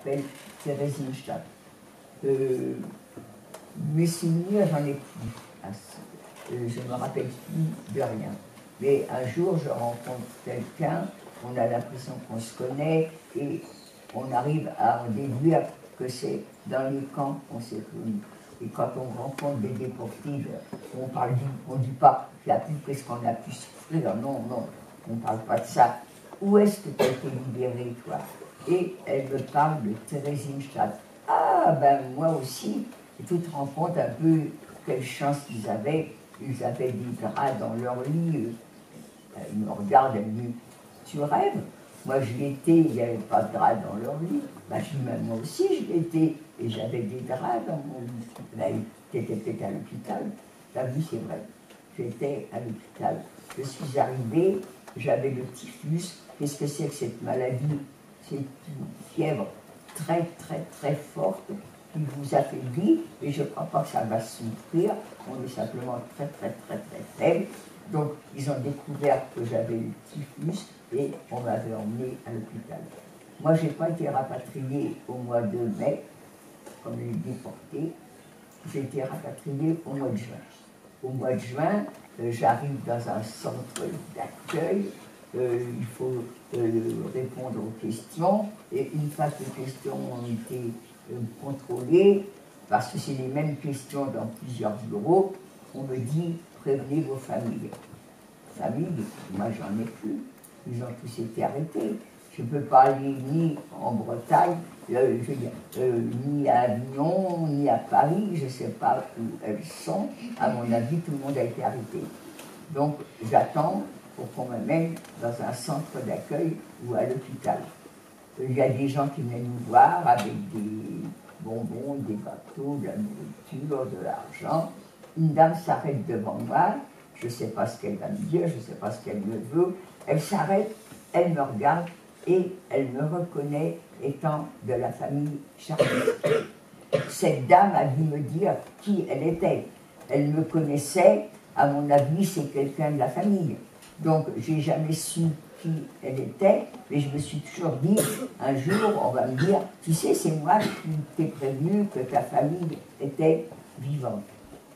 s'appelle Theresienstadt. Mes souvenirs, j'en ai plus. Je ne me rappelle plus de rien. Mais un jour, je rencontre quelqu'un, on a l'impression qu'on se connaît et on arrive à en déduire que c'est dans les camps qu'on s'est connus. Et quand on rencontre des déportés, on ne dit pas qu'il y a plus qu'est-ce qu'on a pu souffrir. Non, non, on ne parle pas de ça. Où est-ce que tu as été libéré, toi? Et elle me parle de Theresienstadt. Ah, ben moi aussi. Et tu te rends compte un peu quelle chance ils avaient. Ils avaient des draps dans leur lit. Elle me regarde, elle me dit, tu rêves? Moi, j'y étais, il n'y avait pas de draps dans leur lit. Ben, je dis, moi aussi, j'y étais, et j'avais des draps dans mon lit. Ben, tu étais peut-être à l'hôpital. T'as vu, c'est vrai. J'étais à l'hôpital. Je suis arrivée, j'avais le typhus. Qu'est-ce que c'est que cette maladie? C'est une fièvre très, très, très forte qui vous affaiblit, et je ne crois pas que ça va souffrir. On est simplement très, très, très, très faible. Donc, ils ont découvert que j'avais le typhus et on m'avait emmené à l'hôpital. Moi, je n'ai pas été rapatriée au mois de mai, comme les déportés. J'ai été rapatriée au mois de juin. Au mois de juin, j'arrive dans un centre d'accueil. Il faut répondre aux questions. Et une fois que les questions ont été contrôlées, parce que c'est les mêmes questions dans plusieurs bureaux, on me dit prévenez vos familles. Famille, moi j'en ai plus. Ils ont tous été arrêtés. Je ne peux pas aller ni en Bretagne, ni à Avignon, ni à Paris. Je ne sais pas où elles sont. À mon avis, tout le monde a été arrêté. Donc j'attends pour qu'on m'amène dans un centre d'accueil ou à l'hôpital. Il y a des gens qui viennent nous voir avec des bonbons, des bateaux, de la nourriture, de l'argent. Une dame s'arrête devant moi, je ne sais pas ce qu'elle va me dire, je ne sais pas ce qu'elle me veut. Elle s'arrête, elle me regarde et elle me reconnaît étant de la famille Charles. Cette dame a dû me dire qui elle était. Elle me connaissait, à mon avis, c'est quelqu'un de la famille. Donc, je n'ai jamais su qui elle était, mais je me suis toujours dit, un jour, on va me dire, tu sais, c'est moi qui t'ai prévenu que ta famille était vivante.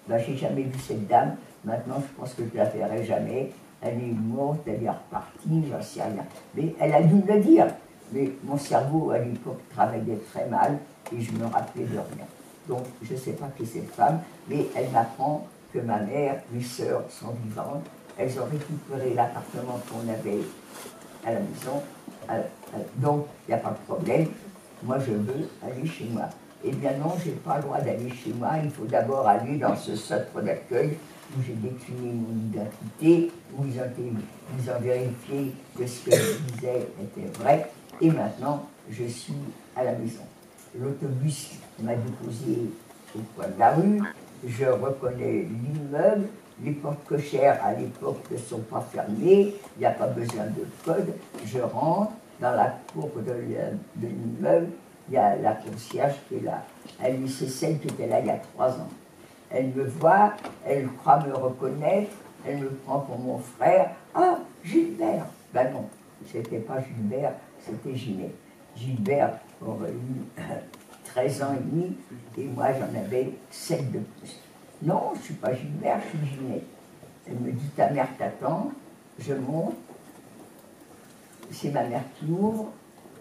Ben, je n'ai jamais vu cette dame, maintenant je pense que je ne la verrai jamais. Elle est morte, elle est repartie, j'en sais rien. Mais elle a dû me le dire. Mais mon cerveau, à l'époque, travaillait très mal et je me rappelais de rien. Donc, je ne sais pas qui est cette femme, mais elle m'apprend que ma mère, mes sœurs sont vivantes. Elles ont récupéré l'appartement qu'on avait à la maison. Donc, il n'y a pas de problème. Moi, je veux aller chez moi. Eh bien non, je n'ai pas le droit d'aller chez moi. Il faut d'abord aller dans ce centre d'accueil où j'ai décliné mon identité, où ils ont vérifié que ce que je disais était vrai. Et maintenant, je suis à la maison. L'autobus m'a déposé au coin de la rue. Je reconnais l'immeuble. Les portes cochères, à l'époque, ne sont pas fermées. Il n'y a pas besoin de code. Je rentre dans la cour de l'immeuble. Il y a la concierge qui est là. Elle, c'est celle qui était là il y a 3 ans. Elle me voit, elle croit me reconnaître, elle me prend pour mon frère. Ah, Gilbert! Ben non, c'était pas Gilbert, c'était Ginette. Gilbert aurait eu 13 ans et demi, et moi j'en avais 7 de plus. Non, je ne suis pas Gilbert, je suis Ginette. Elle me dit, ta mère t'attend, je monte, c'est ma mère qui ouvre,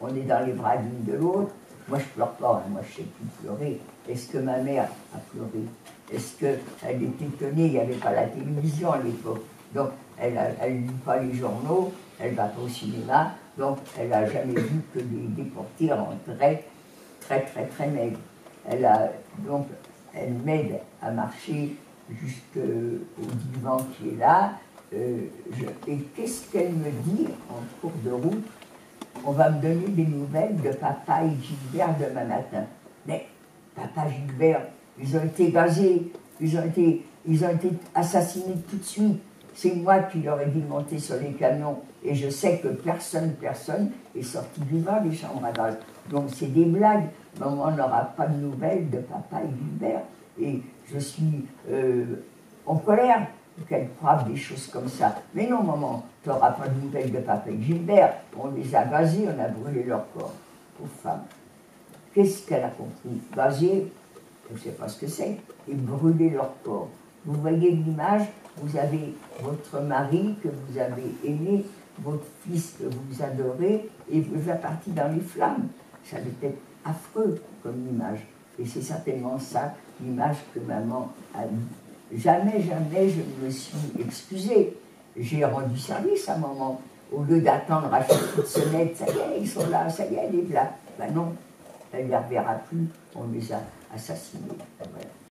on est dans les bras l'une de l'autre. Moi je ne pleure pas, hein. Moi je ne sais plus pleurer. Est-ce que ma mère a pleuré? Est-ce qu'elle était étonnée? Il n'y avait pas la télévision à l'époque. Donc elle ne lit pas les journaux, elle ne va pas au cinéma, donc elle n'a jamais vu que des déportés rentraient très très très maigres. Donc elle m'aide à marcher jusqu'au divan qui est là. Et qu'est-ce qu'elle me dit en cours de route? On va me donner des nouvelles de papa et Gilbert demain matin. Mais papa Gilbert, ils ont été gazés, ils ont été assassinés tout de suite. C'est moi qui leur ai dit de monter sur les camions. Et je sais que personne est sorti vivant des chambres à gaz. Donc c'est des blagues. Mais on n'aura pas de nouvelles de papa et Gilbert. Et je suis en colère qu'elle croient des choses comme ça. Mais non, maman, tu n'auras pas de nouvelles de papa et Gilbert. On les a gazés, on a brûlé leur corps. Aux femmes. qu'est-ce qu'elle a compris? Gazier, je ne sais pas ce que c'est, et brûler leur corps. Vous voyez l'image, vous avez votre mari que vous avez aimé, votre fils que vous adorez, et vous êtes parti dans les flammes. Ça devait être affreux comme image. Et c'est certainement ça, l'image que maman a eue. Jamais, jamais je ne me suis excusée. J'ai rendu service à maman. Au lieu d'attendre à chaque coup de sonnette, ça y est, ils sont là, ça y est, elle est là. Ben non, elle ne les reverra plus, on les a assassinés. Voilà.